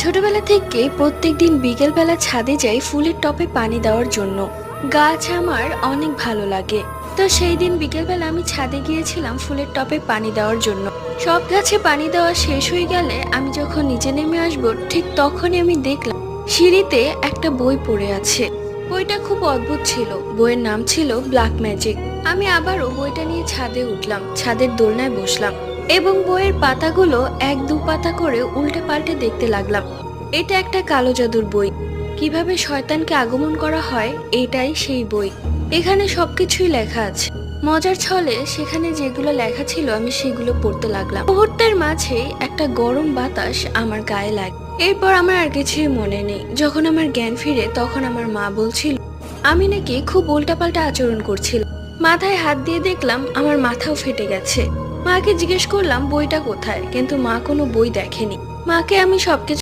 ছোটবেলা থেকে প্রত্যেকদিন বিকেলবেলা ছাদে যাই ফুলের টবে পানি দেওয়ার জন্য। গাছ আমার অনেক ভালো লাগে। তো সেই দিন বিকেলবেলা আমি ছাদে গিয়েছিলাম ফুলের টবে পানি দেওয়ার জন্য। সব গাছে পানি দেওয়া শেষ হয়ে গেলে আমি যখন নিচে নেমে আসবো ঠিক তখনই আমি দেখলাম সিঁড়িতে একটা বই পড়ে আছে। বইটা খুব অদ্ভুত ছিল। বইয়ের নাম ছিল ব্ল্যাক ম্যাজিক। আমি আবারও বইটা নিয়ে ছাদে উঠলাম, ছাদের দোলনায় বসলাম এবং বইয়ের পাতাগুলো এক দু পাতা করে উল্টে পাল্টে দেখতে লাগলাম। এটা একটা কালো জাদুর বই। কিভাবে শয়তানকে আগমন করা হয় এটাই সেই বই। এখানে সবকিছুই লেখা আছে। মজার ছলে সেখানে যেগুলো লেখা ছিল আমি সেগুলো পড়তে লাগলাম। মুহূর্তের মাঝে একটা গরম বাতাস আমার গায়ে লাগে। এরপর আমার আর কিছুই মনে নেই। যখন আমার জ্ঞান ফিরে তখন আমার মা বলছিল আমি নাকি খুব উল্টাপাল্টা আচরণ করছিলাম। মাথায় হাত দিয়ে দেখলাম আমার মাথাও ফেটে গেছে। মাকে জিজ্ঞেস করলাম বইটা কোথায়, কিন্তু মা কোনো বই দেখেনি। মাকে আমি সবকিছু